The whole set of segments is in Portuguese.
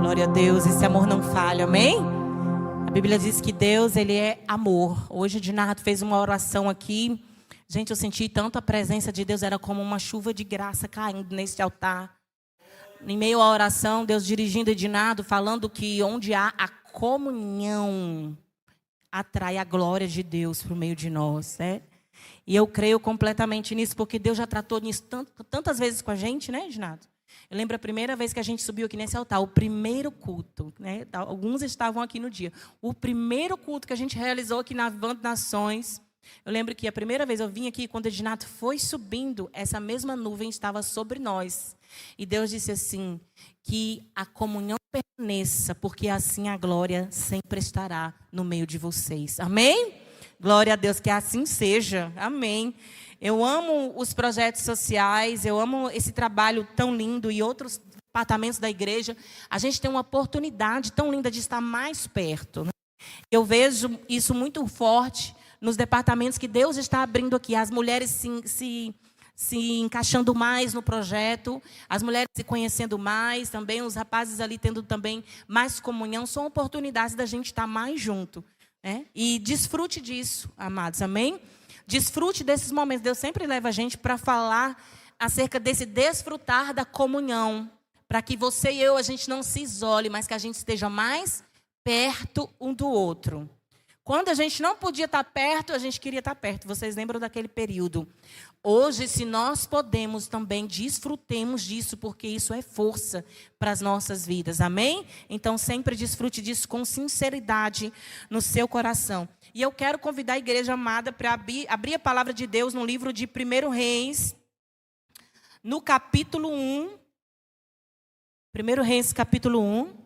Glória a Deus, esse amor não falha, amém? A Bíblia diz que Deus, Ele é amor. Hoje o Dinardo fez uma oração aqui. Gente, eu senti tanto a presença de Deus, era como uma chuva de graça caindo nesse altar. Em meio à oração, Deus dirigindo o Dinardo, falando que onde há a comunhão, atrai a glória de Deus para o meio de nós, né? E eu creio completamente nisso, porque Deus já tratou nisso tantas vezes com a gente, né, Dinardo? Eu lembro a primeira vez que a gente subiu aqui nesse altar, o primeiro culto, né? Alguns estavam aqui no dia. O primeiro culto que a gente realizou aqui na Van Nações. Eu lembro que a primeira vez eu vim aqui, quando o Edinato foi subindo, essa mesma nuvem estava sobre nós. E Deus disse assim, que a comunhão permaneça, porque assim a glória sempre estará no meio de vocês. Amém? Glória a Deus, que assim seja. Amém. Eu amo os projetos sociais, eu amo esse trabalho tão lindo e outros departamentos da igreja. A gente tem uma oportunidade tão linda de estar mais perto, né? Eu vejo isso muito forte nos departamentos que Deus está abrindo aqui. As mulheres se encaixando mais no projeto, as mulheres se conhecendo mais, também os rapazes ali tendo também mais comunhão. São oportunidades da gente estar mais junto, né? E desfrute disso, amados, amém? Desfrute desses momentos. Deus sempre leva a gente para falar acerca desse desfrutar da comunhão. Para que você e eu, a gente não se isole, mas que a gente esteja mais perto um do outro. Quando a gente não podia estar perto, a gente queria estar perto. Vocês lembram daquele período? Hoje, se nós podemos também, desfrutemos disso, porque isso é força para as nossas vidas. Amém? Então, sempre desfrute disso com sinceridade no seu coração. E eu quero convidar a igreja amada para abrir a palavra de Deus no livro de 1 Reis, no capítulo 1. 1 Reis, capítulo 1.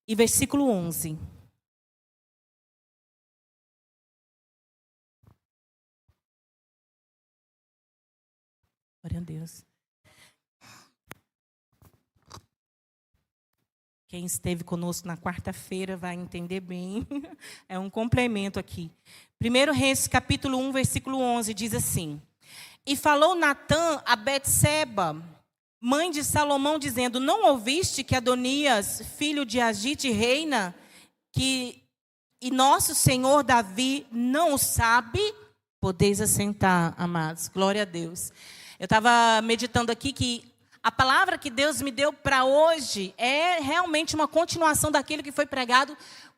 E versículo 11. Glória a Deus. Quem esteve conosco na quarta-feira vai entender bem. É um complemento aqui. 1 Reis, capítulo 1, versículo 11, diz assim. E falou Natã a Betseba, mãe de Salomão, dizendo, não ouviste que Adonias, filho de Agite, reina, e nosso senhor Davi não o sabe? Podeis assentar, amados. Glória a Deus. Eu estava meditando aqui que a palavra que Deus me deu para hoje é realmente uma continuação daquilo que foi pregado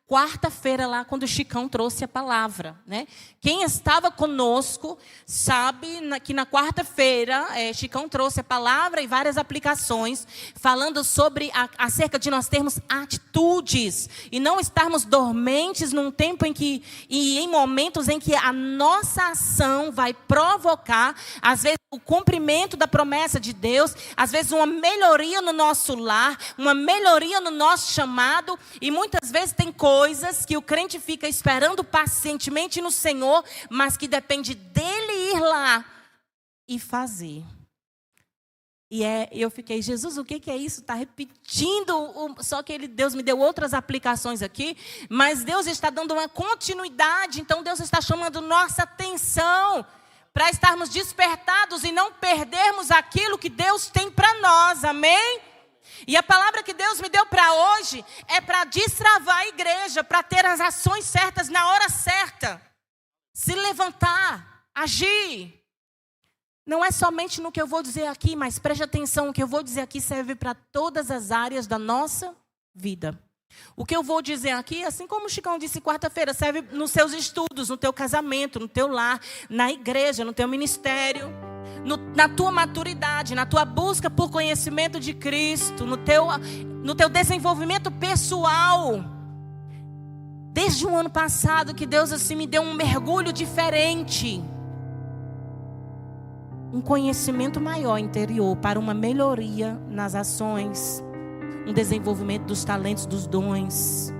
quarta-feira lá, quando o Chicão trouxe a palavra, né? Quem estava conosco sabe que na quarta-feira Chicão trouxe a palavra e várias aplicações, falando sobre acerca de nós termos atitudes e não estarmos dormentes num tempo e em momentos em que a nossa ação vai provocar, às vezes, o cumprimento da promessa de Deus, às vezes uma melhoria no nosso lar, uma melhoria no nosso chamado, e muitas vezes tem coisas que o crente fica esperando pacientemente no Senhor, mas que depende dele ir lá e fazer. E eu fiquei, Jesus, o que é isso? Está repetindo, só que Deus me deu outras aplicações aqui, mas Deus está dando uma continuidade, então Deus está chamando nossa atenção para estarmos despertados e não perdermos aquilo que Deus tem para nós, amém? E a palavra que Deus me deu para hoje é para destravar a igreja, para ter as ações certas na hora certa. Se levantar, agir. Não é somente no que eu vou dizer aqui, mas preste atenção, o que eu vou dizer aqui serve para todas as áreas da nossa vida. O que eu vou dizer aqui, assim como o Chicão disse quarta-feira, serve nos seus estudos, no teu casamento, no teu lar, na igreja, no teu ministério, na tua maturidade, na tua busca por conhecimento de Cristo, no teu desenvolvimento pessoal. Desde o ano passado que Deus assim me deu um mergulho diferente. Um conhecimento maior interior para uma melhoria nas ações, um desenvolvimento dos talentos, dos dons.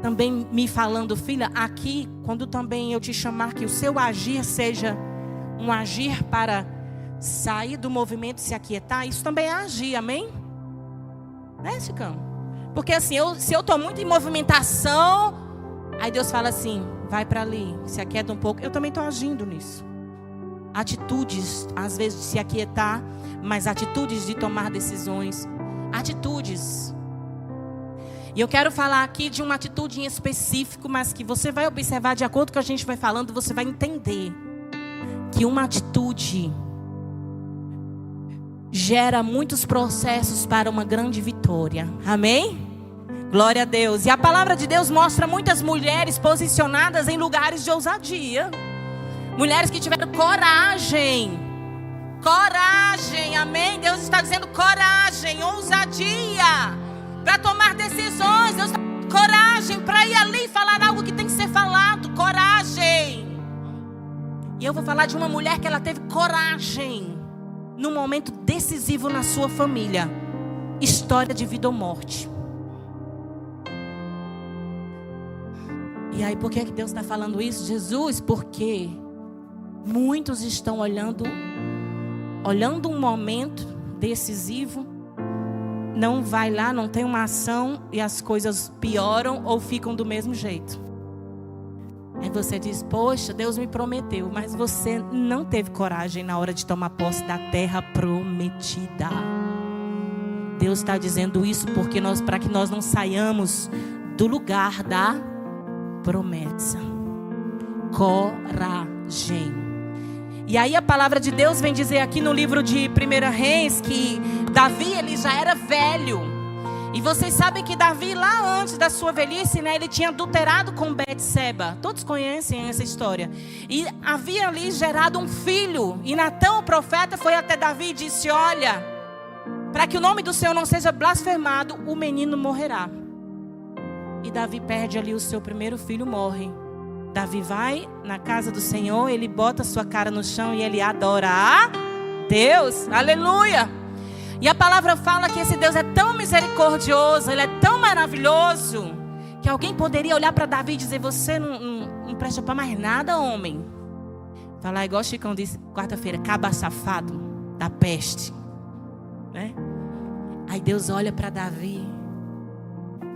Também me falando, filha, aqui, quando também eu te chamar que o seu agir seja um agir para sair do movimento e se aquietar, isso também é agir, amém? Né, Chicão? Porque assim, se eu estou muito em movimentação, aí Deus fala assim, vai para ali, se aquieta um pouco. Eu também estou agindo nisso. Atitudes, às vezes de se aquietar, mas atitudes de tomar decisões. Atitudes. E eu quero falar aqui de uma atitude em específico, mas que você vai observar de acordo com o que a gente vai falando, você vai entender que uma atitude gera muitos processos para uma grande vitória. Amém? Glória a Deus. E a palavra de Deus mostra muitas mulheres posicionadas em lugares de ousadia. Mulheres que tiveram coragem. Coragem, amém? Deus está dizendo coragem, ousadia para tomar decisões. Deus está dando coragem para ir ali e falar algo que tem que ser falado. Coragem. E eu vou falar de uma mulher que ela teve coragem num momento decisivo na sua família. História de vida ou morte. E aí, por que Deus está falando isso? Jesus, porque muitos estão olhando um momento decisivo, não vai lá, não tem uma ação e as coisas pioram ou ficam do mesmo jeito. Aí você diz, poxa, Deus me prometeu, mas você não teve coragem na hora de tomar posse da terra prometida. Deus está dizendo isso porque para que nós não saiamos do lugar da promessa. Coragem. E aí a palavra de Deus vem dizer aqui no livro de 1 Reis que Davi, ele já era velho. E vocês sabem que Davi, lá antes da sua velhice, né, ele tinha adulterado com Betseba. Todos conhecem essa história. E havia ali gerado um filho. E Natã, o profeta, foi até Davi e disse, olha, para que o nome do Senhor não seja blasfemado, o menino morrerá. E Davi perde ali o seu primeiro filho, morre. Davi vai na casa do Senhor, ele bota a sua cara no chão e ele adora a Deus. Aleluia! E a palavra fala que esse Deus é tão misericordioso, ele é tão maravilhoso, que alguém poderia olhar para Davi e dizer, você não presta para mais nada, homem. Falar igual o Chicão disse quarta-feira, caba safado da peste. Né? Aí Deus olha para Davi.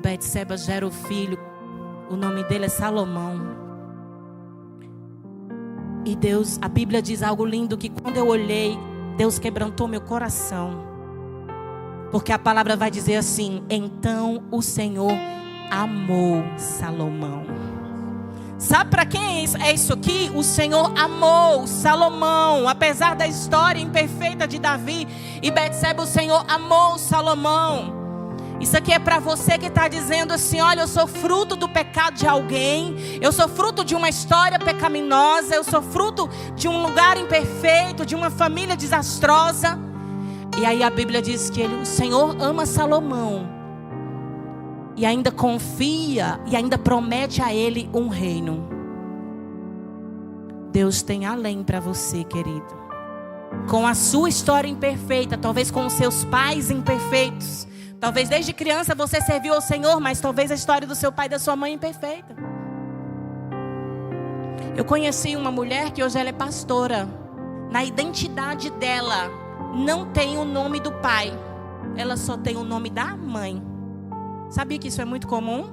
Betseba gera o filho, o nome dele é Salomão. E Deus, a Bíblia diz algo lindo, que quando eu olhei, Deus quebrantou meu coração. Porque a palavra vai dizer assim, então o Senhor amou Salomão. Sabe para quem é isso aqui? O Senhor amou Salomão. Apesar da história imperfeita de Davi e Betseba, o Senhor amou Salomão. Isso aqui é para você que está dizendo assim, olha, eu sou fruto do pecado de alguém, eu sou fruto de uma história pecaminosa, eu sou fruto de um lugar imperfeito, de uma família desastrosa. E aí a Bíblia diz que o Senhor ama Salomão e ainda confia e ainda promete a ele um reino. Deus tem além para você, querido. Com a sua história imperfeita, talvez com os seus pais imperfeitos. Talvez desde criança você serviu ao Senhor, mas talvez a história do seu pai e da sua mãe é imperfeita. Eu conheci uma mulher que hoje ela é pastora. Na identidade dela não tem o nome do pai, ela só tem o nome da mãe. Sabia que isso é muito comum?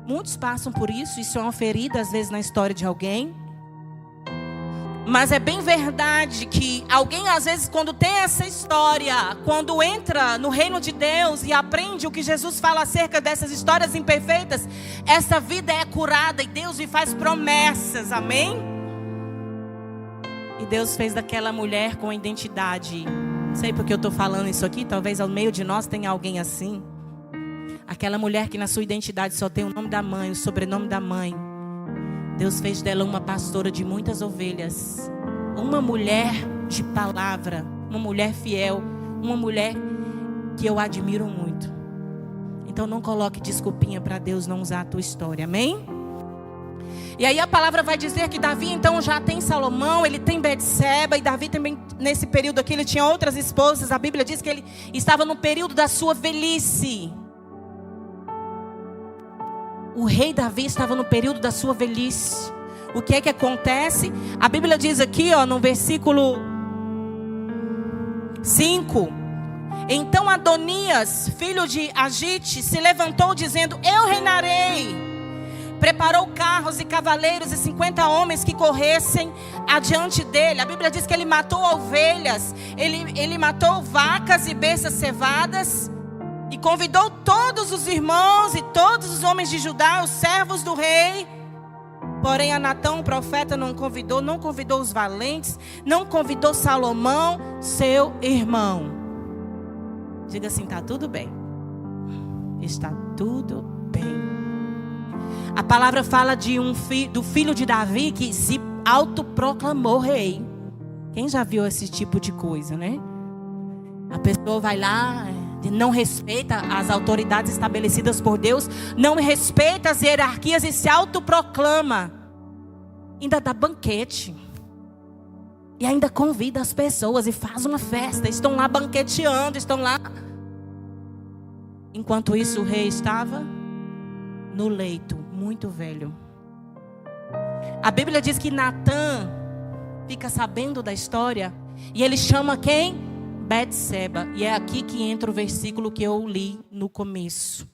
Muitos passam por isso, isso é uma ferida às vezes na história de alguém. Mas é bem verdade que alguém às vezes quando tem essa história, quando entra no reino de Deus e aprende o que Jesus fala acerca dessas histórias imperfeitas, essa vida é curada e Deus lhe faz promessas, amém? E Deus fez daquela mulher com identidade. Não sei porque eu estou falando isso aqui, talvez ao meio de nós tenha alguém assim. Aquela mulher que na sua identidade só tem o nome da mãe, o sobrenome da mãe. Deus fez dela uma pastora de muitas ovelhas. Uma mulher de palavra. Uma mulher fiel. Uma mulher que eu admiro muito. Então não coloque desculpinha para Deus não usar a tua história. Amém? E aí a palavra vai dizer que Davi então já tem Salomão. Ele tem Betseba. E Davi também nesse período aqui ele tinha outras esposas. A Bíblia diz que ele estava no período da sua velhice. O rei Davi estava no período da sua velhice. O que é que acontece? A Bíblia diz aqui, no versículo 5. Então Adonias, filho de Agite, se levantou dizendo, eu reinarei. preparou carros e cavaleiros e 50 homens que corressem adiante dele. A Bíblia diz que ele matou ovelhas, ele matou vacas e bestas cevadas, e convidou todos os irmãos e todos os homens de Judá, os servos do rei. Porém, a Natã, o profeta, não convidou os valentes, não convidou Salomão, seu irmão. Diga assim: está tudo bem. Está tudo bem. A palavra fala do filho de Davi que se autoproclamou rei. Quem já viu esse tipo de coisa, né? A pessoa vai lá, não respeita as autoridades estabelecidas por Deus, não respeita as hierarquias e se autoproclama. Ainda dá banquete. E ainda convida as pessoas e faz uma festa. Estão lá banqueteando, estão lá. Enquanto isso, o rei estava no leito, muito velho. A Bíblia diz que Natã fica sabendo da história e ele chama quem? Betseba. E é aqui que entra o versículo que eu li no começo.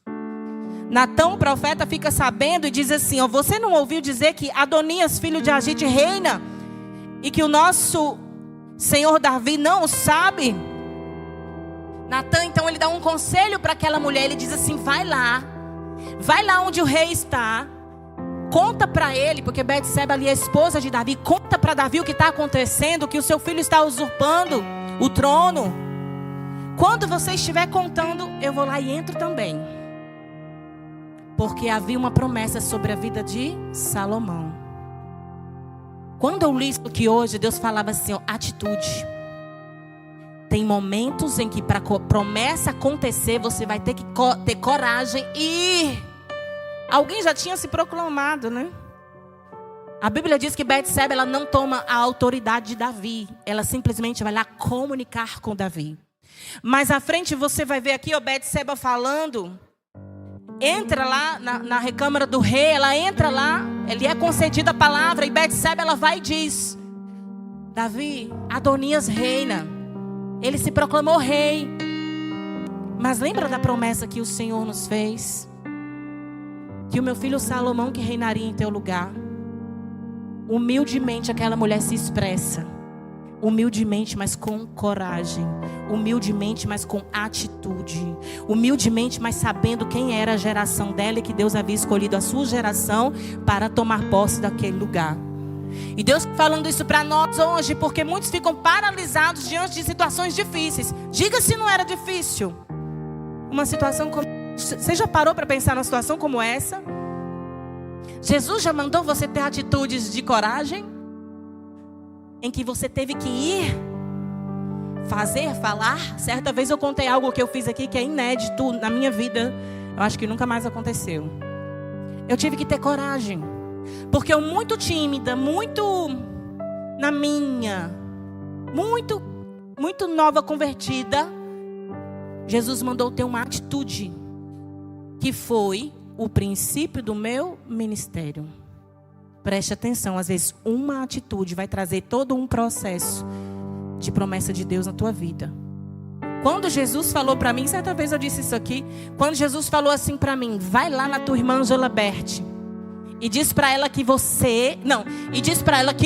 Natã, o profeta, fica sabendo e diz assim: ó, você não ouviu dizer que Adonias, filho de Agite, reina e que o nosso senhor Davi não o sabe? Natã, então, ele dá um conselho para aquela mulher. Ele diz assim: vai lá onde o rei está, conta para ele, porque Betseba ali é a esposa de Davi, conta para Davi o que está acontecendo, que o seu filho está usurpando o trono. Quando você estiver contando, eu vou lá e entro também, porque havia uma promessa sobre a vida de Salomão. Quando eu li isso aqui hoje, Deus falava assim: ó, atitude. Tem momentos em que para a promessa acontecer, você vai ter que ter coragem e ir. Alguém já tinha se proclamado, né? A Bíblia diz que Betseba, ela não toma a autoridade de Davi. Ela simplesmente vai lá comunicar com Davi. Mais à frente você vai ver aqui, ó, Betseba falando. Entra lá na recâmara do rei, ela entra lá, lhe é concedida a palavra. E Betseba, ela vai e diz: Davi, Adonias reina. Ele se proclamou rei. Mas lembra da promessa que o Senhor nos fez? Que o meu filho Salomão que reinaria em teu lugar. Humildemente aquela mulher se expressa. Humildemente, mas com coragem. Humildemente, mas com atitude. Humildemente, mas sabendo quem era a geração dela e que Deus havia escolhido a sua geração para tomar posse daquele lugar. E Deus falando isso para nós hoje, porque muitos ficam paralisados diante de situações difíceis. Diga se não era difícil. Uma situação como... Você já parou para pensar numa situação como essa? Jesus já mandou você ter atitudes de coragem? Em que você teve que ir, fazer, falar. Certa vez eu contei algo que eu fiz aqui que é inédito na minha vida. Eu acho que nunca mais aconteceu. Eu tive que ter coragem. Porque eu muito tímida, muito na minha, muito nova convertida, Jesus mandou ter uma atitude que foi o princípio do meu ministério. Preste atenção, às vezes uma atitude vai trazer todo um processo de promessa de Deus na tua vida. Quando Jesus falou para mim, certa vez eu disse isso aqui, quando Jesus falou assim para mim: vai lá na tua irmã Angela Berti e diz para ela que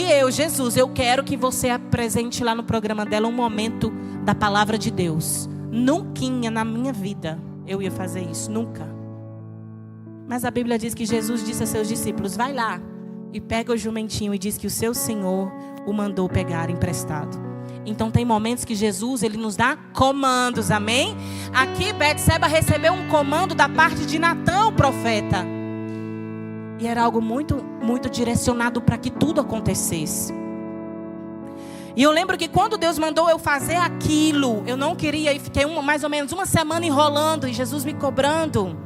eu, Jesus, eu quero que você apresente lá no programa dela um momento da palavra de Deus. Nunca na minha vida eu ia fazer isso, nunca. Mas a Bíblia diz que Jesus disse a seus discípulos: vai lá e pega o jumentinho, e diz que o seu Senhor o mandou pegar emprestado. Então tem momentos que Jesus, ele nos dá comandos, amém? Aqui Betseba recebeu um comando da parte de Natã, o profeta. E era algo muito, muito direcionado para que tudo acontecesse. E eu lembro que quando Deus mandou eu fazer aquilo, eu não queria, e fiquei mais ou menos uma semana enrolando, e Jesus me cobrando.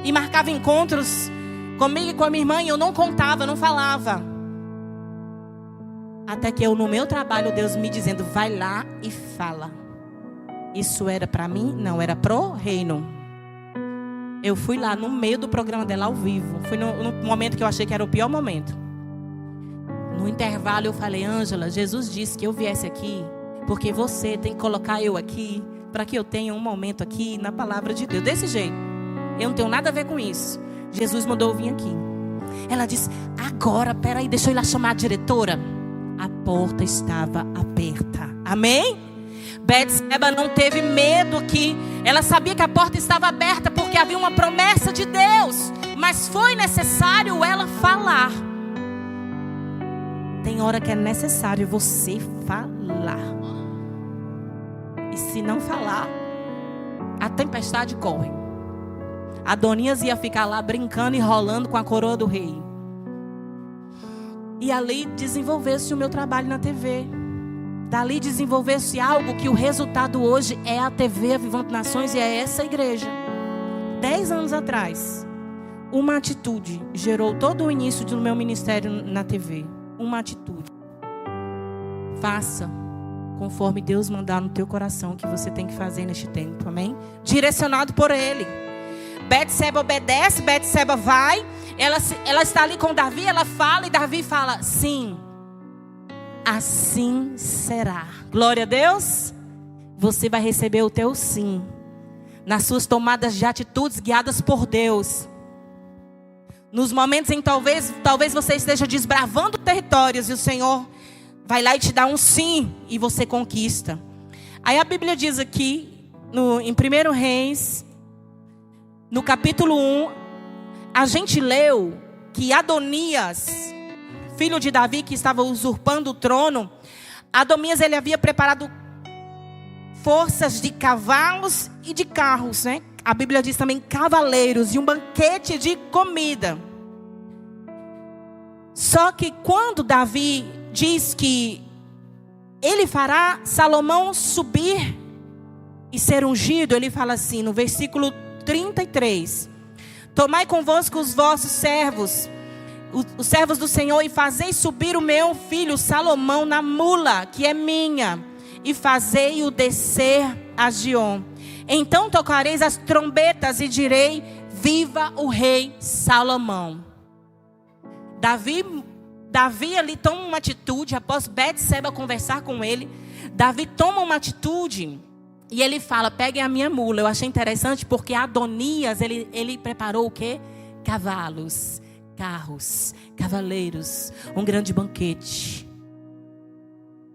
E marcava encontros comigo e com a minha irmã, e eu não contava, não falava. Até que eu, no meu trabalho, Deus me dizendo: vai lá e fala. Isso era para mim? Não, era pro reino. Eu fui lá no meio do programa dela ao vivo. Foi no momento que eu achei que era o pior momento. No intervalo eu falei: Ângela, Jesus disse que eu viesse aqui porque você tem que colocar eu aqui, para que eu tenha um momento aqui na palavra de Deus. Desse jeito. Eu não tenho nada a ver com isso. Jesus mandou eu vir aqui. Ela disse: agora, peraí, deixa eu ir lá chamar a diretora. A porta estava aberta. Amém? Betseba não teve medo aqui. Ela sabia que a porta estava aberta porque havia uma promessa de Deus. Mas foi necessário ela falar. Tem hora que é necessário você falar. E se não falar, a tempestade corre. Adonias ia ficar lá brincando e rolando com a coroa do rei. E ali desenvolveu-se o meu trabalho na TV. Dali desenvolveu-se algo que o resultado hoje é a TV Avivando Nações e é essa igreja. 10 anos atrás, uma atitude gerou todo o início do meu ministério na TV. Uma atitude. Faça conforme Deus mandar no teu coração o que você tem que fazer neste tempo. Amém? Direcionado por Ele. Betseba obedece, Betseba vai. Ela está ali com Davi, ela fala e Davi fala: sim, assim será. Glória a Deus. Você vai receber o teu sim nas suas tomadas de atitudes guiadas por Deus. Nos momentos em talvez você esteja desbravando territórios e o Senhor vai lá e te dá um sim e você conquista. Aí a Bíblia diz aqui em 1 Reis, no capítulo 1, a gente leu que Adonias, filho de Davi, que estava usurpando o trono, Adonias, ele havia preparado forças de cavalos e de carros, né? A Bíblia diz também cavaleiros e um banquete de comida. Só que quando Davi diz que ele fará Salomão subir e ser ungido, ele fala assim no versículo 33: tomai convosco os vossos servos, os servos do Senhor, e fazei subir o meu filho Salomão na mula, que é minha, e fazei-o descer a Giom. Então tocareis as trombetas e direi: viva o rei Salomão. Davi ali toma uma atitude, após Betseba conversar com ele, Davi toma uma atitude e ele fala: peguem a minha mula. Eu achei interessante porque Adonias, ele preparou o quê? Cavalos, carros, cavaleiros, um grande banquete.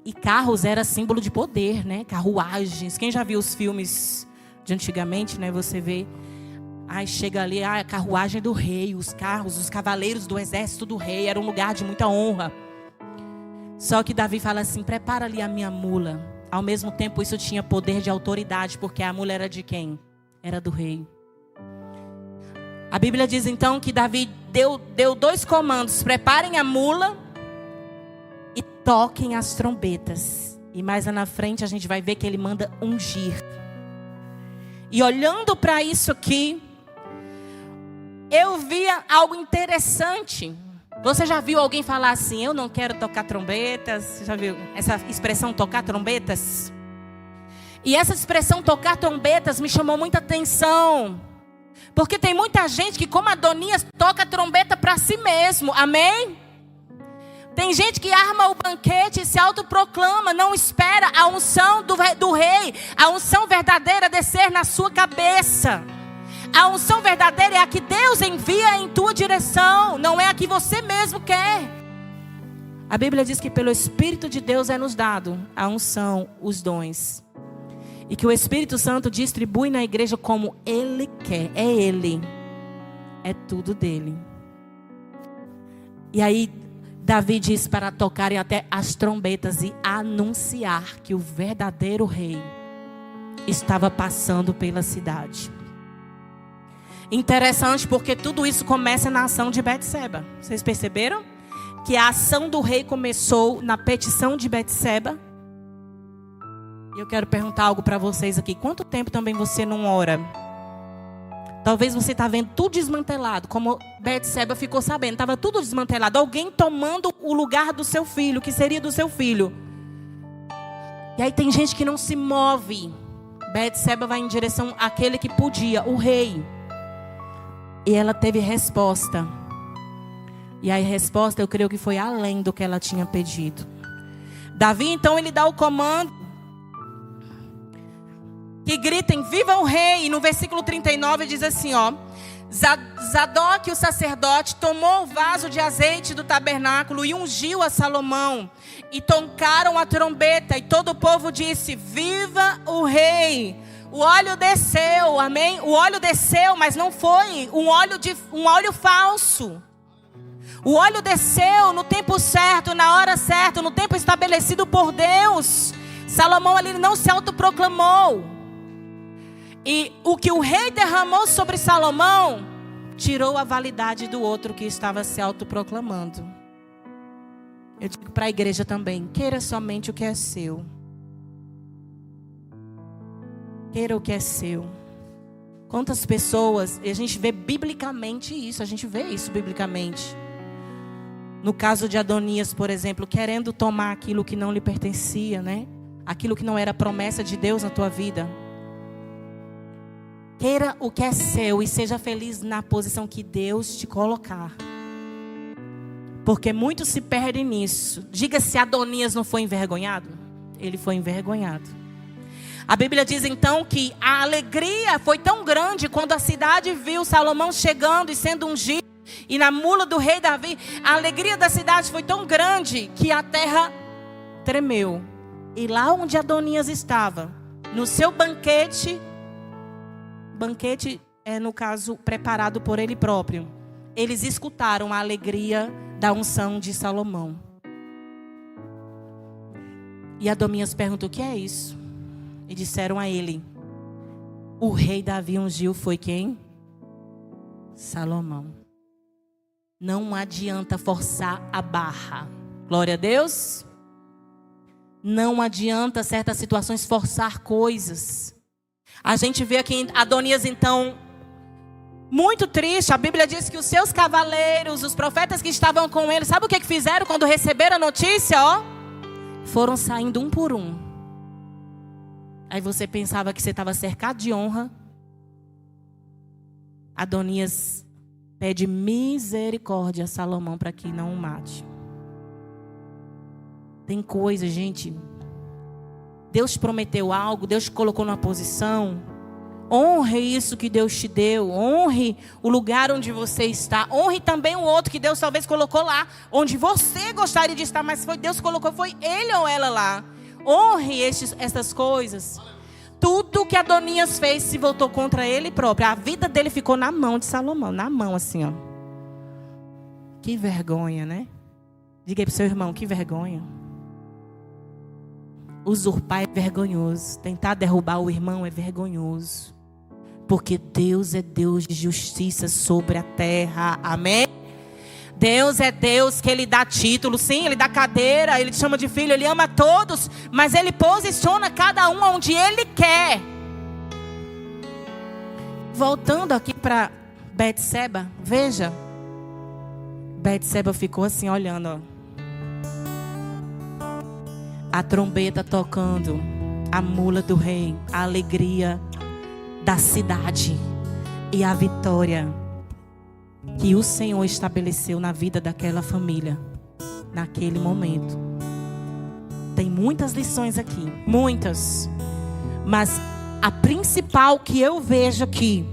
E carros era símbolo de poder, né? Carruagens. Quem já viu os filmes de antigamente, né? Você vê, aí chega ali a carruagem do rei, os carros, os cavaleiros do exército do rei. Era um lugar de muita honra. Só que Davi fala assim: prepara ali a minha mula. Ao mesmo tempo isso tinha poder de autoridade, porque a mula era de quem? Era do rei. A Bíblia diz então que Davi deu 2 comandos: preparem a mula e toquem as trombetas. E mais lá na frente a gente vai ver que ele manda ungir. E olhando para isso aqui, eu via algo interessante. Você já viu alguém falar assim: eu não quero tocar trombetas? Você já viu essa expressão, tocar trombetas? E essa expressão, tocar trombetas, me chamou muita atenção. Porque tem muita gente que, como Adonias, toca trombeta para si mesmo. Amém? Tem gente que arma o banquete e se autoproclama, não espera a unção do rei, a unção verdadeira descer na sua cabeça. A unção verdadeira é a que Deus envia em tua direção, não é a que você mesmo quer. A Bíblia diz que pelo Espírito de Deus é nos dado a unção, os dons. E que o Espírito Santo distribui na igreja como Ele quer. É Ele. É tudo dele. E aí Davi diz para tocarem até as trombetas e anunciar que o verdadeiro rei estava passando pela cidade. Interessante porque tudo isso começa na ação de Betseba. Vocês perceberam? Que a ação do rei começou na petição de Betseba. E eu quero perguntar algo para vocês aqui. Quanto tempo também você não ora? Talvez você está vendo tudo desmantelado. Como Betseba ficou sabendo. Estava tudo desmantelado. Alguém tomando o lugar do seu filho. Que seria do seu filho. E aí tem gente que não se move. Betseba vai em direção àquele que podia. O rei. E ela teve resposta. E a resposta eu creio que foi além do que ela tinha pedido. Davi então ele dá o comando. Que gritem: viva o rei. E no versículo 39 diz assim, ó: Zadok, o sacerdote, tomou o vaso de azeite do tabernáculo e ungiu a Salomão. E tocaram a trombeta, e todo o povo disse: viva o rei! O óleo desceu, amém? O óleo desceu, mas não foi um óleo falso. O óleo desceu no tempo certo, na hora certa, no tempo estabelecido por Deus. Salomão ali não se autoproclamou. E o que o rei derramou sobre Salomão tirou a validade do outro que estava se autoproclamando. Eu digo para a igreja também: queira somente o que é seu. Queira o que é seu. Quantas pessoas, e a gente vê biblicamente isso, a gente vê isso biblicamente. No caso de Adonias, por exemplo, querendo tomar aquilo que não lhe pertencia, né? Aquilo que não era promessa de Deus na tua vida. Queira o que é seu e seja feliz na posição que Deus te colocar. Porque muitos se perdem nisso. Diga se Adonias não foi envergonhado. Ele foi envergonhado. A Bíblia diz então que a alegria foi tão grande quando a cidade viu Salomão chegando e sendo ungido. E na mula do rei Davi, a alegria da cidade foi tão grande que a terra tremeu. E lá onde Adonias estava, no seu banquete é no caso preparado por ele próprio, eles escutaram a alegria da unção de Salomão. E Adonias perguntou: o que é isso? E disseram a ele: o rei Davi ungiu foi quem? Salomão. Não adianta forçar a barra. Glória a Deus. Não adianta certas situações forçar coisas. A gente vê aqui Adonias então muito triste. A Bíblia diz que os seus cavaleiros, os profetas que estavam com ele, sabe o que fizeram quando receberam a notícia? Foram saindo um por um. Aí você pensava que você estava cercado de honra. Adonias pede misericórdia a Salomão para que não o mate. Tem coisa, gente. Deus prometeu algo, Deus te colocou numa posição. Honre isso que Deus te deu. Honre o lugar onde você está. Honre também o outro que Deus talvez colocou lá, onde você gostaria de estar, mas foi Deus que colocou, foi ele ou ela lá. Honre essas coisas. Tudo que Adonias fez se voltou contra ele próprio. A vida dele ficou na mão de Salomão. Na mão assim, ó. Que vergonha, né? Diga aí pro seu irmão: que vergonha. Usurpar é vergonhoso. Tentar derrubar o irmão é vergonhoso. Porque Deus é Deus de justiça sobre a terra. Amém? Deus é Deus que Ele dá título, sim, Ele dá cadeira, Ele te chama de filho, Ele ama todos, mas Ele posiciona cada um onde Ele quer. Voltando aqui para Betseba, veja. Betseba ficou assim olhando, ó. A trombeta tocando, a mula do rei, a alegria da cidade e a vitória que o Senhor estabeleceu na vida daquela família, naquele momento. Tem muitas lições aqui, muitas. Mas a principal que eu vejo aqui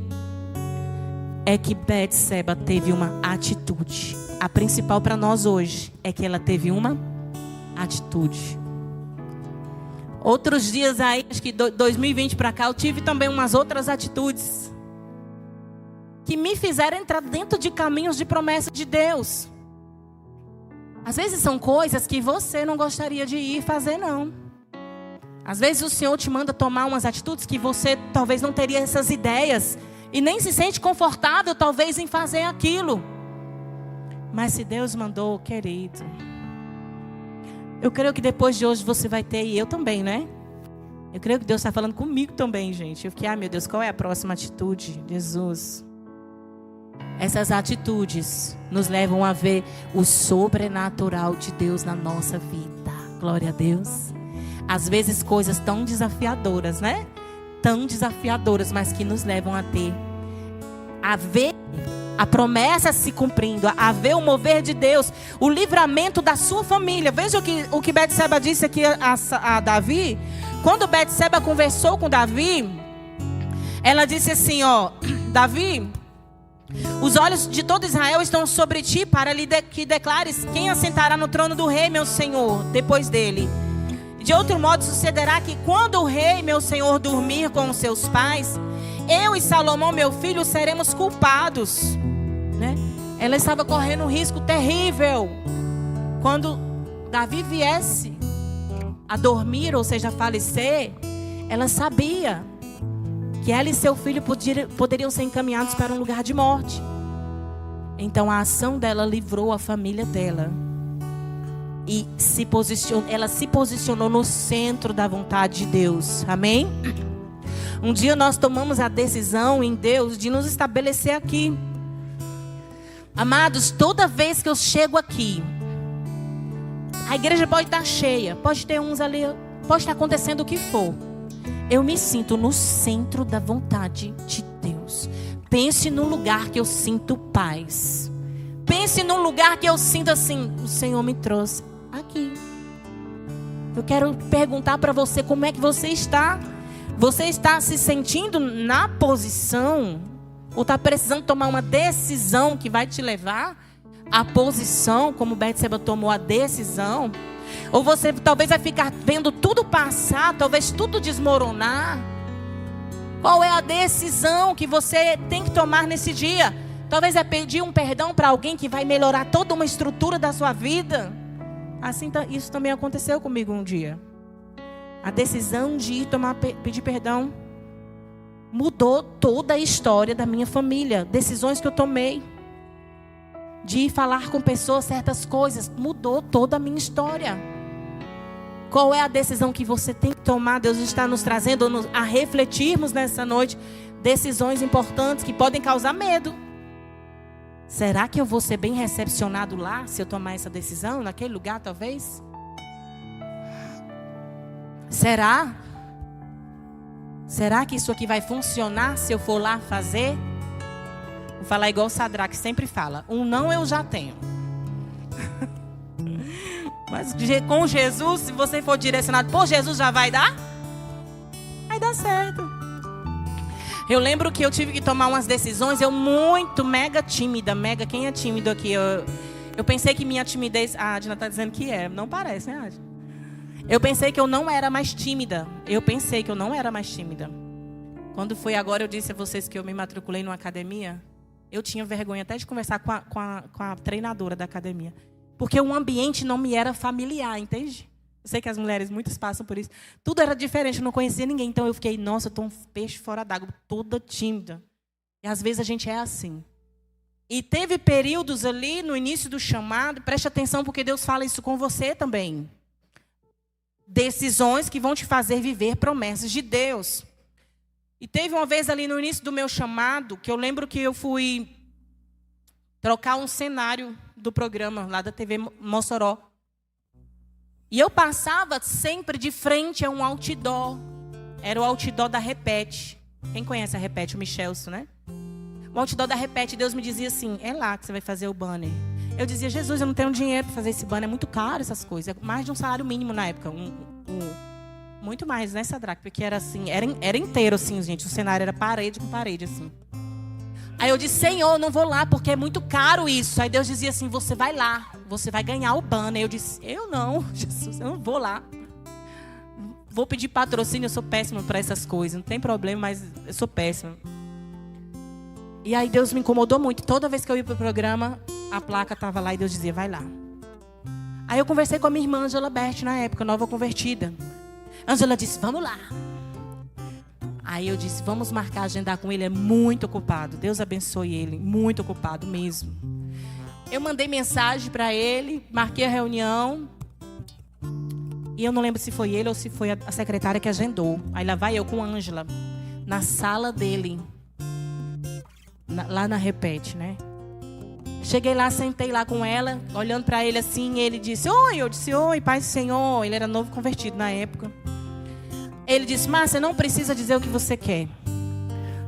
é que Betseba teve uma atitude. A principal para nós hoje é que ela teve uma atitude. Outros dias aí, acho que 2020 para cá, eu tive também umas outras atitudes que me fizeram entrar dentro de caminhos de promessa de Deus. Às vezes são coisas que você não gostaria de ir fazer, não. Às vezes o Senhor te manda tomar umas atitudes que você talvez não teria essas ideias e nem se sente confortável talvez em fazer aquilo. Mas se Deus mandou, querido, eu creio que depois de hoje você vai ter, e eu também, né? Eu creio que Deus está falando comigo também, gente. Eu fiquei, meu Deus, qual é a próxima atitude? Jesus. Essas atitudes nos levam a ver o sobrenatural de Deus na nossa vida. Glória a Deus. Às vezes coisas tão desafiadoras, né? Tão desafiadoras, mas que nos levam a ver a promessa se cumprindo, a ver o mover de Deus, o livramento da sua família. Veja o que Betseba disse aqui a Davi. Quando Betseba conversou com Davi, ela disse assim, ó: Davi, Os olhos de todo Israel estão sobre ti, para que declares quem assentará no trono do rei, meu senhor, depois dele. De outro modo sucederá que quando o rei, meu senhor, dormir com os seus pais, eu e Salomão, meu filho, seremos culpados, né? Ela estava correndo um risco terrível. Quando Davi viesse a dormir, ou seja, a falecer, ela sabia que ela e seu filho poderiam ser encaminhados para um lugar de morte. Então a ação dela livrou a família dela. E ela se posicionou no centro da vontade de Deus. Amém? Um dia nós tomamos a decisão em Deus de nos estabelecer aqui. Amados, toda vez que eu chego aqui, a igreja pode estar cheia, pode ter uns ali, pode estar acontecendo o que for. Eu me sinto no centro da vontade de Deus. Pense num lugar que eu sinto paz. Pense num lugar que eu sinto assim, o Senhor me trouxe aqui. Eu quero perguntar para você, como é que você está? Você está se sentindo na posição? Ou está precisando tomar uma decisão que vai te levar à posição, como Betseba tomou a decisão? Ou você talvez vai ficar vendo tudo passar, talvez tudo desmoronar. Qual é a decisão que você tem que tomar nesse dia? Talvez é pedir um perdão para alguém que vai melhorar toda uma estrutura da sua vida. Assim, isso também aconteceu comigo um dia. A decisão de ir pedir perdão mudou toda a história da minha família. Decisões que eu tomei de ir falar com pessoas certas coisas mudou toda a minha história. Qual é a decisão que você tem que tomar? Deus está nos trazendo a refletirmos nessa noite decisões importantes que podem causar medo. Será que eu vou ser bem recepcionado lá se eu tomar essa decisão naquele lugar talvez? Será? Será que isso aqui vai funcionar se eu for lá fazer? Vou falar igual o Sadraque sempre fala. Um não eu já tenho. Mas com Jesus, se você for direcionado por Jesus, já vai dar? Vai dar certo. Eu lembro que eu tive que tomar umas decisões. Eu muito mega tímida. Quem é tímido aqui? Eu pensei que minha timidez... A Adina está dizendo que é. Não parece, né, Adina? Eu pensei que eu não era mais tímida. Quando foi agora, eu disse a vocês que eu me matriculei numa academia. Eu tinha vergonha até de conversar com a treinadora da academia. Porque o ambiente não me era familiar, entende? Eu sei que as mulheres, muitas passam por isso. Tudo era diferente, eu não conhecia ninguém. Então eu fiquei, nossa, eu estou um peixe fora d'água, toda tímida. E às vezes a gente é assim. E teve períodos ali no início do chamado, preste atenção porque Deus fala isso com você também. Decisões que vão te fazer viver promessas de Deus. E teve uma vez ali no início do meu chamado, que eu lembro que eu fui trocar um cenário do programa lá da TV Mossoró. E eu passava sempre de frente a um outdoor. Era o outdoor da Repete. Quem conhece a Repete? O Michelson, né? O outdoor da Repete, Deus me dizia assim, é lá que você vai fazer o banner. Eu dizia, Jesus, eu não tenho dinheiro para fazer esse banner, é muito caro essas coisas. É mais de um salário mínimo na época. Muito mais, né, Sadraque? Porque era assim, era inteiro assim, gente. O cenário era parede com parede, assim. Aí eu disse, Senhor, eu não vou lá porque é muito caro isso. Aí Deus dizia assim, você vai lá, você vai ganhar o banner. Eu disse, eu não, Jesus, eu não vou lá. Vou pedir patrocínio, eu sou péssima para essas coisas. Não tem problema, mas eu sou péssima. E aí Deus me incomodou muito. Toda vez que eu ia para o programa, a placa estava lá e Deus dizia, vai lá. Aí eu conversei com a minha irmã Angela Bert, na época, nova convertida. Angela disse, vamos lá. Aí eu disse, vamos marcar, agendar com ele, é muito ocupado. Deus abençoe ele, muito ocupado mesmo. Eu mandei mensagem para ele, marquei a reunião. E eu não lembro se foi ele ou se foi a secretária que agendou. Aí lá vai eu com a Ângela, na sala dele, lá na Repete, né? Cheguei lá, sentei lá com ela, olhando para ele assim, ele disse, oi, eu disse, oi, Pai do Senhor. Ele era novo convertido na época. Ele disse, Márcia, não precisa dizer o que você quer.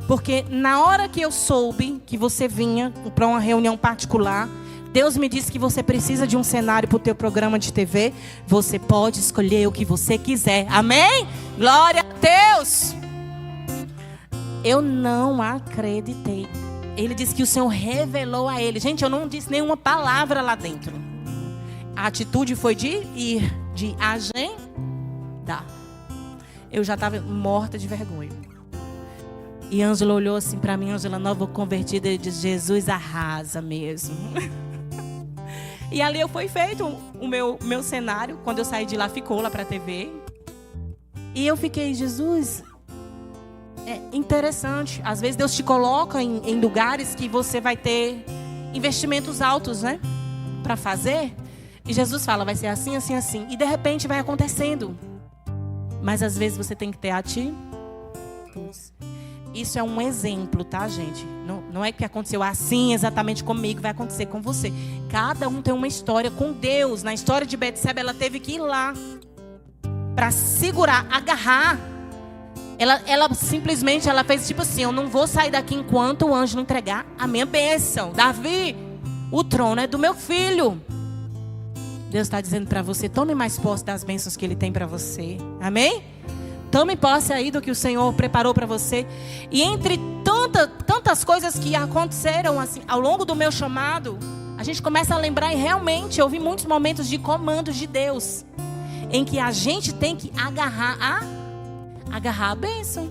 Porque na hora que eu soube que você vinha para uma reunião particular, Deus me disse que você precisa de um cenário para o teu programa de TV. Você pode escolher o que você quiser. Amém? Glória a Deus! Eu não acreditei. Ele disse que o Senhor revelou a ele. Gente, eu não disse nenhuma palavra lá dentro. A atitude foi de ir, de agendar. Eu já estava morta de vergonha. E Ângela olhou assim para mim, Ângela nova convertida, e disse: Jesus arrasa mesmo. E ali foi feito o meu cenário. Quando eu saí de lá, ficou lá para a TV. E eu fiquei: Jesus, é interessante. Às vezes Deus te coloca em lugares que você vai ter investimentos altos, né? Para fazer. E Jesus fala: vai ser assim, assim, assim. E de repente vai acontecendo. Mas às vezes você tem que ter atitude. Isso é um exemplo, tá, gente? Não é que aconteceu assim exatamente comigo, vai acontecer com você. Cada um tem uma história com Deus. Na história de Betseba, ela teve que ir lá para segurar, agarrar. Ela simplesmente fez tipo assim: eu não vou sair daqui enquanto o anjo não entregar a minha bênção. Davi, o trono é do meu filho. Deus está dizendo para você: tome mais posse das bênçãos que Ele tem para você. Amém? Tome posse aí do que o Senhor preparou para você. E entre tantas coisas que aconteceram assim, ao longo do meu chamado, a gente começa a lembrar, e realmente eu vi muitos momentos de comandos de Deus, em que a gente tem que agarrar a bênção.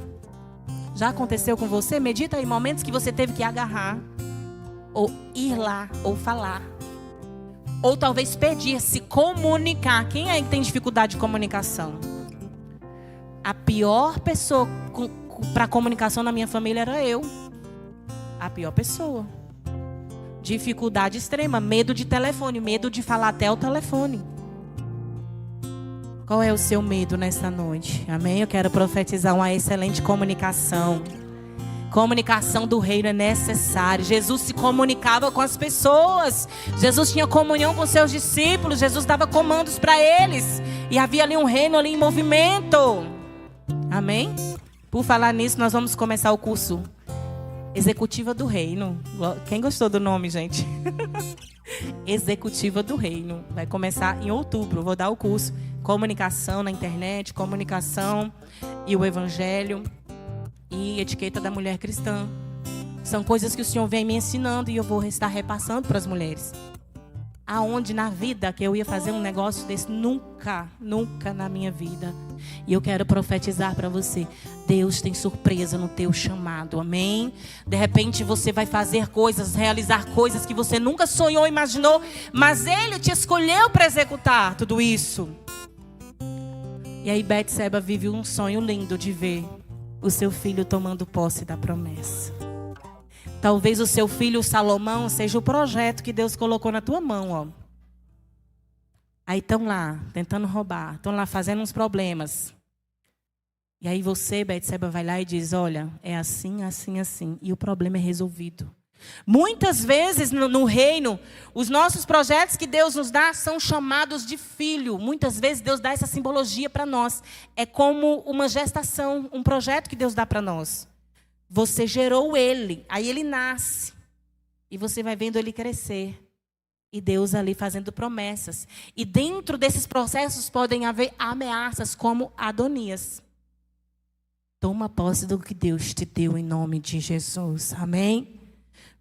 Já aconteceu com você? Medita aí momentos que você teve que agarrar, ou ir lá, ou falar, ou talvez pedir, se comunicar. Quem é que tem dificuldade de comunicação? A pior pessoa para comunicação na minha família era eu. A pior pessoa. Dificuldade extrema, medo de telefone, medo de falar até o telefone. Qual é o seu medo nesta noite? Amém? Eu quero profetizar uma excelente comunicação. Comunicação do reino é necessária. Jesus se comunicava com as pessoas. Jesus tinha comunhão com seus discípulos. Jesus dava comandos para eles. E havia ali um reino ali em movimento. Amém? Por falar nisso, nós vamos começar o curso Executiva do Reino. Quem gostou do nome, gente? Executiva do Reino. Vai começar em outubro. Vou dar o curso Comunicação na internet, Comunicação e o Evangelho e Etiqueta da Mulher Cristã. São coisas que o Senhor vem me ensinando e eu vou estar repassando para as mulheres. Aonde na vida que eu ia fazer um negócio desse? Nunca na minha vida. E eu quero profetizar para você: Deus tem surpresa no teu chamado, amém? De repente você vai fazer coisas, realizar coisas que você nunca sonhou, imaginou, mas Ele te escolheu para executar tudo isso. E aí Betseba vive um sonho lindo de ver o seu filho tomando posse da promessa. Talvez o seu filho Salomão seja o projeto que Deus colocou na tua mão, ó. Aí estão lá, tentando roubar, estão lá fazendo uns problemas. E aí você, Betseba, vai lá e diz: olha, é assim, assim, assim. E o problema é resolvido. Muitas vezes no reino, os nossos projetos que Deus nos dá são chamados de filho. Muitas vezes Deus dá essa simbologia para nós. É como uma gestação, um projeto que Deus dá para nós. Você gerou ele, aí ele nasce. E você vai vendo ele crescer. E Deus ali fazendo promessas. E dentro desses processos podem haver ameaças como Adonias. Toma posse do que Deus te deu em nome de Jesus. Amém?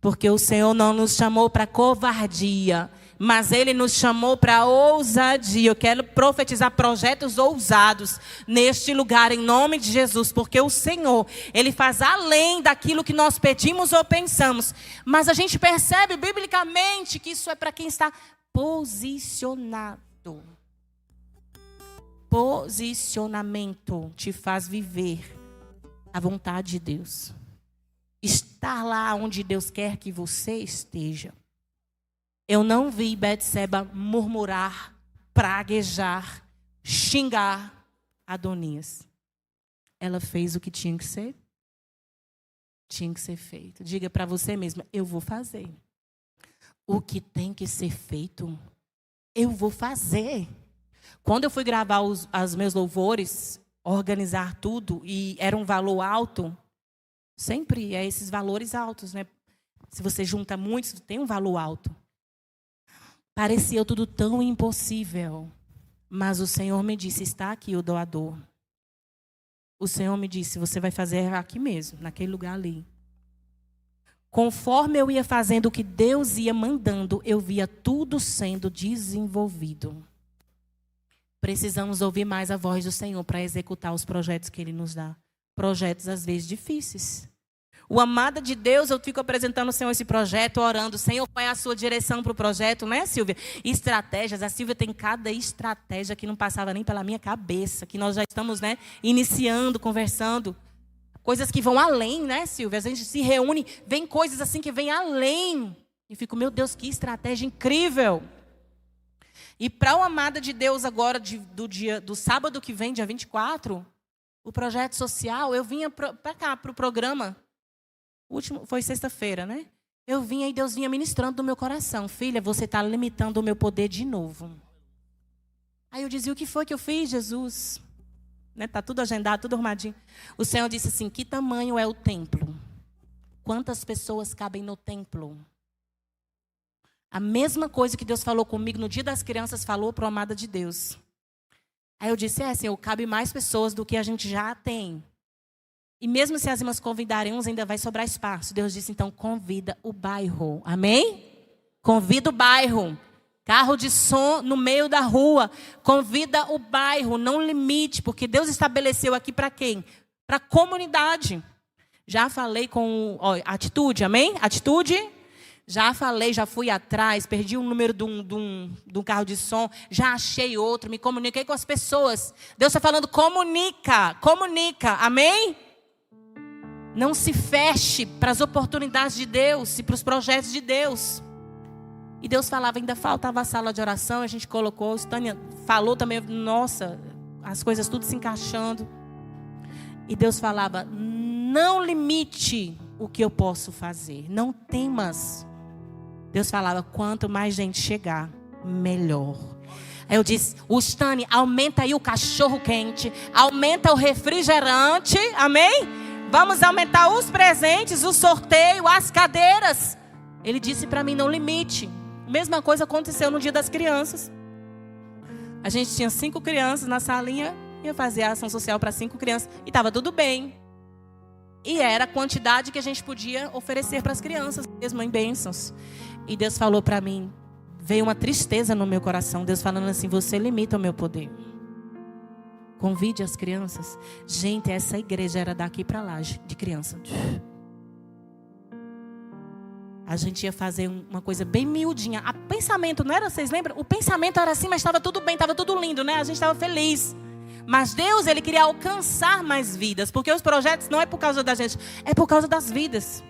Porque o Senhor não nos chamou para covardia, mas Ele nos chamou para ousadia. Eu quero profetizar projetos ousados neste lugar, em nome de Jesus. Porque o Senhor, Ele faz além daquilo que nós pedimos ou pensamos. Mas a gente percebe biblicamente que isso é para quem está posicionado. Posicionamento te faz viver a vontade de Deus. Estar lá onde Deus quer que você esteja. Eu não vi Betseba murmurar, praguejar, xingar Adonias. Ela fez o que tinha que ser. Tinha que ser feito. Diga para você mesma: eu vou fazer. O que tem que ser feito, eu vou fazer. Quando eu fui gravar os meus louvores, organizar tudo, e era um valor alto, sempre é esses valores altos, né? Se você junta muitos, tem um valor alto. Parecia tudo tão impossível. Mas o Senhor me disse: está aqui o doador. O Senhor me disse: você vai fazer aqui mesmo, naquele lugar ali. Conforme eu ia fazendo o que Deus ia mandando, eu via tudo sendo desenvolvido. Precisamos ouvir mais a voz do Senhor para executar os projetos que Ele nos dá. Projetos, às vezes, difíceis. O amado de Deus, eu fico apresentando ao Senhor esse projeto, orando. Senhor, qual é a sua direção para o projeto, né, Silvia? Estratégias. A Silvia tem cada estratégia que não passava nem pela minha cabeça, que nós já estamos, né, iniciando, conversando. Coisas que vão além, né, Silvia? A gente se reúne, vem coisas assim que vêm além. E fico, meu Deus, que estratégia incrível. E para o amado de Deus agora, do sábado que vem, dia 24, o projeto social, eu vinha para cá, para o programa. O último foi sexta-feira, né? Eu vinha e Deus vinha ministrando no meu coração. Filha, você está limitando o meu poder de novo. Aí eu dizia, o que foi que eu fiz, Jesus? Está tudo agendado, tudo arrumadinho. O Senhor disse assim, que tamanho é o templo? Quantas pessoas cabem no templo? A mesma coisa que Deus falou comigo no dia das crianças, falou para o amado de Deus. Aí eu disse, Senhor, cabe mais pessoas do que a gente já tem. E mesmo se as irmãs convidarem uns, ainda vai sobrar espaço. Deus disse, então, convida o bairro. Amém? Convida o bairro. Carro de som no meio da rua. Convida o bairro, não limite, porque Deus estabeleceu aqui para quem? Para a comunidade. Já falei com Atitude, amém? Atitude. Já falei, já fui atrás, perdi o número de um carro de som, já achei outro, me comuniquei com as pessoas. Deus está falando, comunica, amém? Não se feche para as oportunidades de Deus e para os projetos de Deus. E Deus falava, ainda faltava a sala de oração, a gente colocou, Tânia falou também, nossa, as coisas tudo se encaixando. E Deus falava, não limite o que eu posso fazer, não temas. Deus falava, quanto mais gente chegar, melhor. Aí eu disse, Tânia, aumenta aí o cachorro quente, aumenta o refrigerante, amém? Vamos aumentar os presentes, o sorteio, as cadeiras. Ele disse para mim, não limite. Mesma coisa aconteceu no dia das crianças. A gente tinha 5 crianças na salinha, ia fazer a ação social para 5 crianças. E estava tudo bem. E era a quantidade que a gente podia oferecer para as crianças, mesmo em bênçãos. E Deus falou para mim, veio uma tristeza no meu coração. Deus falando assim, você limita o meu poder. Convide as crianças. Gente, essa igreja era daqui para lá, de criança. A gente ia fazer uma coisa bem miudinha. O pensamento não era, vocês lembram? O pensamento era assim, mas estava tudo bem, estava tudo lindo, né? A gente estava feliz. Mas Deus, Ele queria alcançar mais vidas. Porque os projetos não é por causa da gente, é por causa das vidas.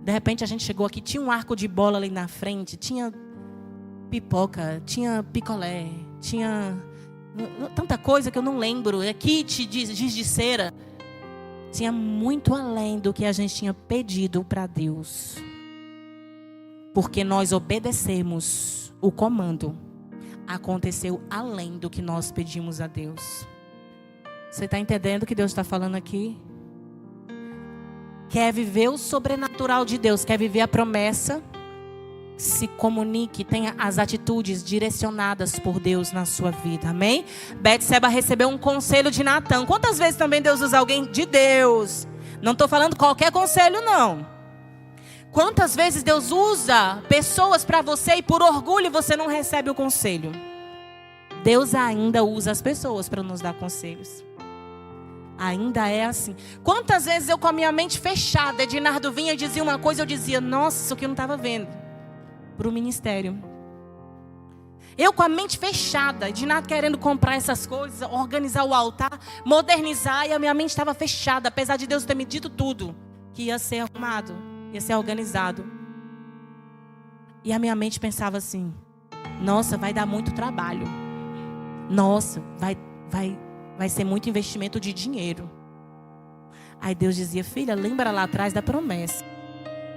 De repente a gente chegou aqui, tinha um arco de bola ali na frente, tinha pipoca, tinha picolé, tinha tanta coisa que eu não lembro, kit de giz de cera. Tinha muito além do que a gente tinha pedido para Deus. Porque nós obedecemos o comando. Aconteceu além do que nós pedimos a Deus. Você está entendendo o que Deus está falando aqui? Quer viver o sobrenatural de Deus, quer viver a promessa, se comunique, tenha as atitudes direcionadas por Deus na sua vida, amém? Betseba recebeu um conselho de Natã. Quantas vezes também Deus usa alguém de Deus? Não estou falando qualquer conselho, não. Quantas vezes Deus usa pessoas para você e por orgulho você não recebe o conselho? Deus ainda usa as pessoas para nos dar conselhos. Ainda é assim. Quantas vezes eu com a minha mente fechada, Ednardo vinha e dizia uma coisa, eu dizia, nossa, isso aqui eu não estava vendo. Para o ministério. Eu com a mente fechada, Ednardo querendo comprar essas coisas, organizar o altar, modernizar, e a minha mente estava fechada, apesar de Deus ter me dito tudo, que ia ser arrumado, ia ser organizado. E a minha mente pensava assim, nossa, vai dar muito trabalho. Nossa, vai ser muito investimento de dinheiro. Aí Deus dizia, filha, lembra lá atrás da promessa.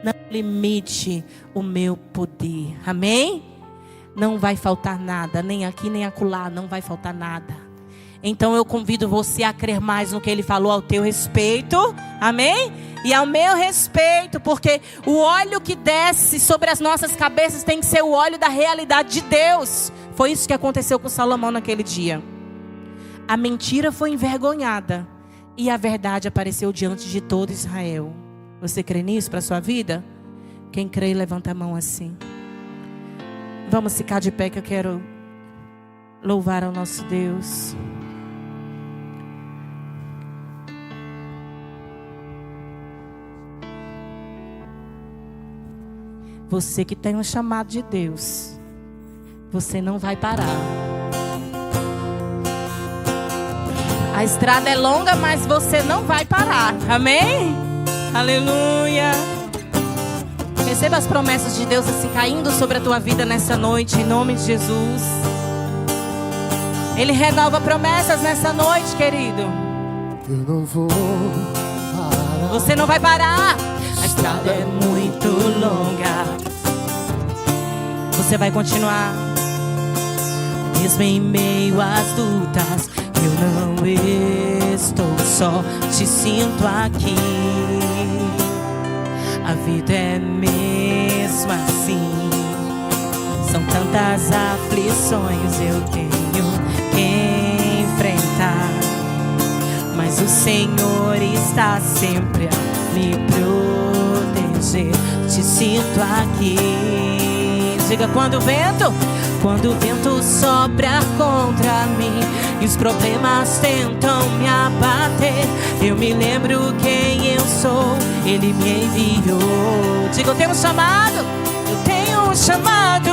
Não limite o meu poder. Amém? Não vai faltar nada. Nem aqui, nem acolá. Não vai faltar nada. Então eu convido você a crer mais no que Ele falou ao teu respeito. Amém? E ao meu respeito. Porque o óleo que desce sobre as nossas cabeças tem que ser o óleo da realidade de Deus. Foi isso que aconteceu com Salomão naquele dia. A mentira foi envergonhada e a verdade apareceu diante de todo Israel. Você crê nisso para a sua vida? Quem crê, levanta a mão assim. Vamos ficar de pé que eu quero louvar ao nosso Deus. Você que tem um chamado de Deus, você não vai parar. A estrada é longa, mas você não vai parar. Amém? Aleluia. Receba as promessas de Deus assim caindo sobre a tua vida nessa noite, em nome de Jesus. Ele renova promessas nessa noite, querido. Eu não vou parar. Você não vai parar. A estrada é muito longa. Você vai continuar. Mesmo em meio às lutas, eu não estou só, te sinto aqui. A vida é mesmo assim. São tantas aflições eu tenho que enfrentar, mas o Senhor está sempre a me proteger. Te sinto aqui. Diga: quando o vento sopra contra mim e os problemas tentam me abater, eu me lembro quem eu sou, Ele me enviou. Diga: eu tenho um chamado, eu tenho um chamado,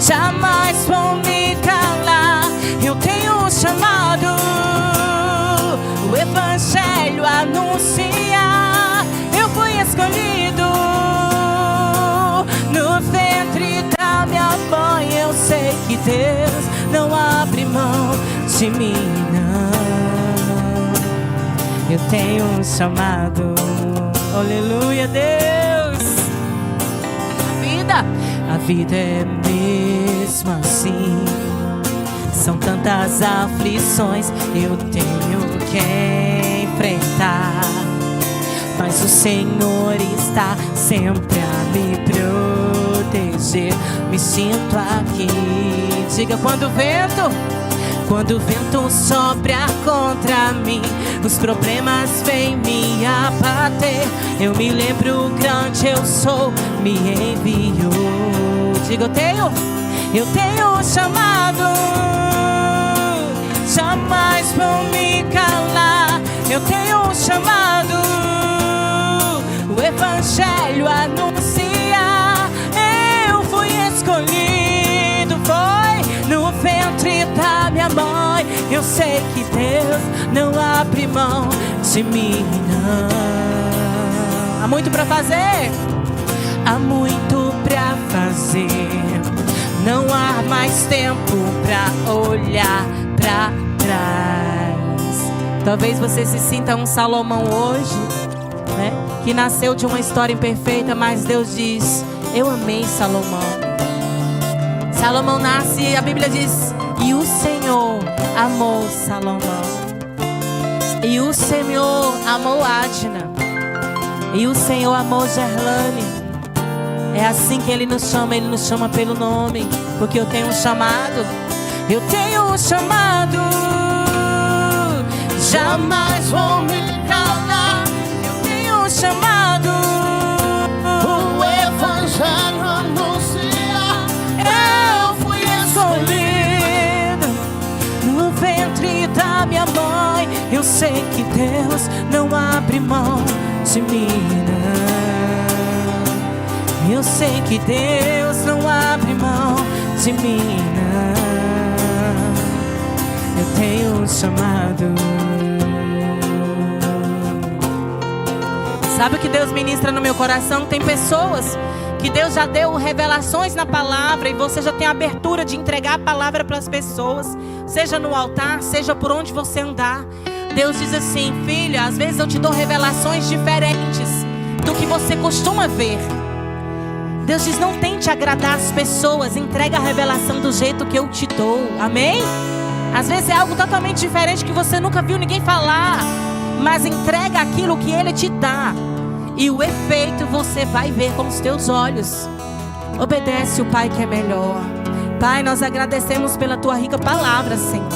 jamais vou me calar. Eu tenho um chamado, o Evangelho anunciar. Eu fui escolhido no ventre da minha mãe. Eu sei que Deus não abre mão de mim, não. Eu tenho um chamado. Aleluia, Deus. A vida é mesmo assim. São tantas aflições eu tenho que enfrentar, mas o Senhor está sempre a me proteger. Me sinto aqui. Diga: quando o vento sopra contra mim, os problemas vêm me abater, eu me lembro grande eu sou, me enviou. Diga: eu tenho um chamado, jamais vou me calar. Eu tenho um chamado, o Evangelho anunciar. Eu fui escolhido, foi no ventre da minha mãe. Eu sei que Deus não abre mão de mim, não. Há muito pra fazer, há muito pra fazer. Não há mais tempo pra olhar pra trás. Talvez você se sinta um Salomão hoje, né? Que nasceu de uma história imperfeita, mas Deus diz: eu amei Salomão. Salomão nasce, a Bíblia diz: e o Senhor amou Salomão. E o Senhor amou Adna. E o Senhor amou Gerlane. É assim que Ele nos chama pelo nome. Porque eu tenho um chamado, eu tenho um chamado, jamais vou me calar. Eu tenho um chamado, o Evangelho anunciar. Eu fui escolhido no ventre da minha mãe. Eu sei que Deus não abre mão de mim, não. Eu sei que Deus não abre mão de mim, não. Eu tenho um chamado. Sabe o que Deus ministra no meu coração? Tem pessoas que Deus já deu revelações na palavra e você já tem a abertura de entregar a palavra para as pessoas, seja no altar, seja por onde você andar. Deus diz assim: filha, às vezes eu te dou revelações diferentes do que você costuma ver. Deus diz: não tente agradar as pessoas, entrega a revelação do jeito que eu te dou. Amém? Às vezes é algo totalmente diferente que você nunca viu ninguém falar, mas entrega aquilo que Ele te dá, e o efeito você vai ver com os teus olhos. Obedece o Pai que é melhor. Pai, nós agradecemos pela Tua rica palavra, Senhor.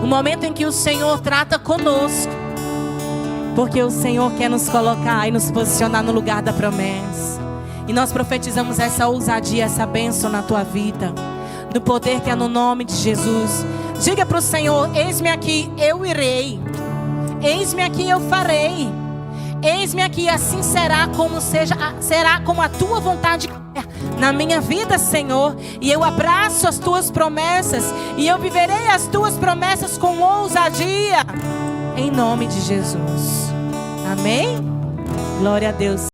O momento em que o Senhor trata conosco, Porque o Senhor quer nos colocar e nos posicionar no lugar da promessa. E nós profetizamos essa ousadia, essa bênção na tua vida, no poder que é no nome de Jesus. Diga para o Senhor: eis-me aqui, eu irei. Eis-me aqui, eu farei. Eis-me aqui, assim será como a tua vontade na minha vida, Senhor. E eu abraço as tuas promessas, e eu viverei as tuas promessas com ousadia, em nome de Jesus. Amém? Glória a Deus.